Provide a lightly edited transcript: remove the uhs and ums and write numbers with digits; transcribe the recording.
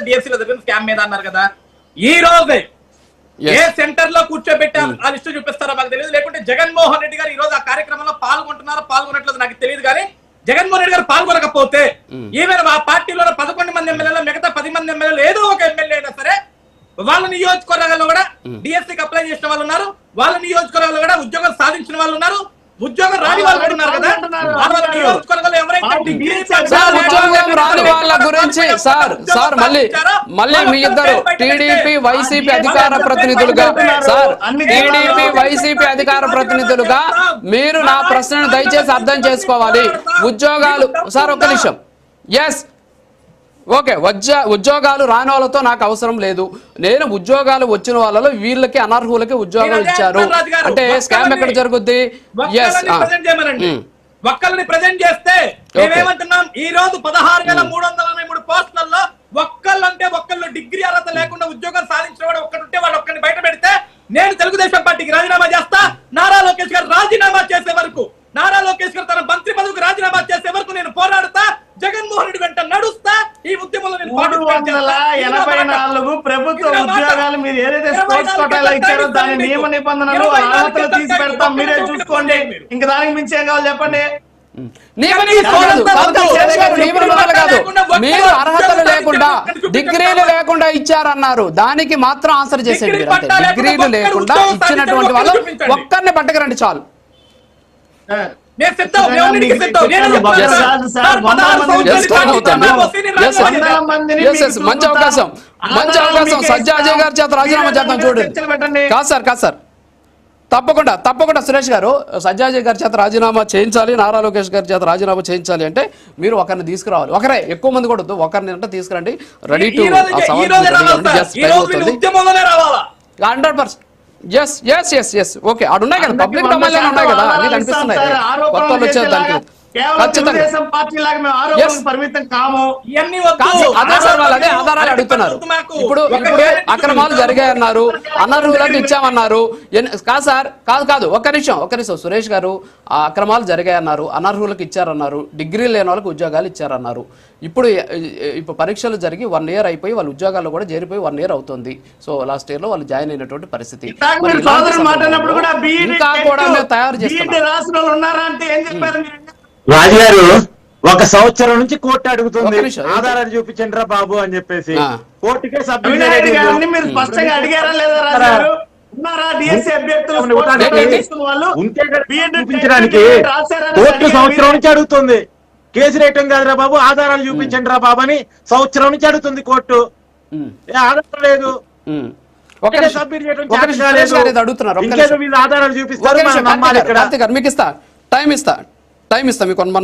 DSC లో జరిగిన scam మీద అన్నారు కదా. ఈ రోజే ఏ సెంటర్ లో కూర్చోబెట్టి ఆ లిస్టు చూపిస్తారో మాకు తెలియదు. లేకుంటే జగన్మోహన్ రెడ్డి గారు ఈ రోజు ఆ కార్యక్రమంలో పాల్గొనట్లేదు నాకు తెలియదు. కానీ జగన్మోహన్ రెడ్డి గారు పాల్గొనకపోతే ఈవెన్ ఆ పార్టీలో 11 మంది ఎమ్మెల్యేలు మిగతా 10 మంది ఎమ్మెల్యేలు ఏదో ఒక ఎమ్మెల్యే అయినా సరే వాళ్ళ నియోజకవర్గాల్లో కూడా డిఎస్సీకి అప్లై చేసిన వాళ్ళు ఉన్నారు, వాళ్ళ నియోజకవర్గాల్లో కూడా ఉద్యోగం సాధించిన వాళ్ళు ఉన్నారు, ఉద్యోగం రాని వాళ్ళు కూడా ఉన్నారు కదా. నియోజకవర్గంలో ఎవరైతే ఉద్యోగం రాని వాళ్ళ గురించి సార్ మళ్ళీ మీ ఇద్దరు టీడీపీ వైసీపీ అధికార ప్రతినిధులుగా టీడీపీ వైసీపీ అధికార ప్రతినిధులుగా మీరు నా ప్రశ్నను దయచేసి అర్థం చేసుకోవాలి. ఉద్యోగాలు సార్ ఒక్క నిమిషం. ఎస్ ఓకే, ఉద్యోగాలు రాని వాళ్ళతో నాకు అవసరం లేదు. నేను ఉద్యోగాలు వచ్చిన వాళ్ళలో వీళ్ళకి అనర్హులకి ఉద్యోగాలు ఇచ్చారు అంటే స్కామ్ ఎక్కడ జరుగుద్ది? ఒక్కరిని ప్రజెంట్ చేస్తే మేమేమంటున్నాం, ఈ రోజు 16,343 పోస్టులలో ఒక్కళ్ళు డిగ్రీ అర్హత లేకుండా ఉద్యోగం సాధించిన వాడు ఒక్కడుంటే వాడు ఒక్కరిని బయట పెడితే నేను తెలుగుదేశం పార్టీకి రాజీనామా చేస్తా. నారా లోకేష్ గారు రాజీనామా చేసే వరకు, నారా లోకేష్ గారు తన మంత్రి పదవికి రాజీనామా చేసే వరకు నేను పోరాడుతా. జగన్మోహన్ రెడ్డి వెంట నడుస్తా. ఈ ఉద్యమంలో నేను 384 ప్రభుత్వ ఉద్యోగాలు మీరు ఏదైతే స్పోర్ట్స్ కోటాలో ఇచ్చారో దాని నియమ నిబంధనలు అర్హతలు తీసి పెడతాం, మీరే చూసుకోండి. ఇంకా దానికి మించి ఏం కావాలి చెప్పండి. మీరు అర్హతలు లేకుండా డిగ్రీలు లేకుండా ఇచ్చారన్నారు, దానికి మాత్రం ఆన్సర్ చేసేది. డిగ్రీలు లేకుండా ఇచ్చినటువంటి వాళ్ళు ఒక్కరిని పట్టుకురండి చాలు. మంచి అవకాశం సజ్జాజయ్ గారి చేత రాజీనామా చేద్దాం చూడండి. కాదు సార్ తప్పకుండా సురేష్ గారు సజ్జాజయ్ గారి చేత రాజీనామా చేయించాలి, నారా లోకేష్ గారి చేత రాజీనామా చేయించాలి అంటే మీరు ఒకరిని తీసుకురావాలి. ఒకరే, ఎక్కువ మంది కూడా ఒకరిని అంటే తీసుకురండి. Ready to 100%. ఎస్ ఓకే, అక్కడ ఉన్నాయి కదా, పబ్లిక్ డొమైన్ ఉన్నాయి కదా, అన్ని కనిపిస్తున్నాయి. కొత్త వాళ్ళు వచ్చేది దానికి అదే ఆధారాలు అడుగుతున్నారు. ఇప్పుడు అక్రమాలు జరిగాయన్నారు, అనర్హులకు ఇచ్చామన్నారు. కాదు ఒక్క నిమిషం సురేష్ గారు, ఆ అక్రమాలు జరిగాయన్నారు, అనర్హులకు ఇచ్చారన్నారు, డిగ్రీ లేని వాళ్ళకి ఉద్యోగాలు ఇచ్చారన్నారు. ఇప్పుడు పరీక్షలు జరిగి 1 year అయిపోయి వాళ్ళ ఉద్యోగాల్లో కూడా చేరిపోయి 1 year అవుతుంది. సో లాస్ట్ ఇయర్ లో వాళ్ళు జాయిన్ అయినటువంటి పరిస్థితి ఇంకా కూడా మేము తయారు చేస్తున్నాం. రాజుగారు 1 సంవత్సరం నుంచి కోర్టు అడుగుతుంది ఆధారాలు చూపించండి రా బాబు అని చెప్పేసి. కోర్టుకే సబ్మిట్ మీరు స్పష్టంగా అడిగారా లేదా రాజుగారు? చూపించడానికి కోర్టు సంవత్సరం నుంచి అడుగుతుంది. కేసు రేయటం కాదురా బాబు, ఆధారాలు చూపించండి రా బాబు అని సంవత్సరం నుంచి అడుగుతుంది కోర్టు. ఆధారం లేదు, సబ్మిట్ చేయడం ఆధారాలు చూపిస్తారు. టైం ఇస్తా మీకు 1 month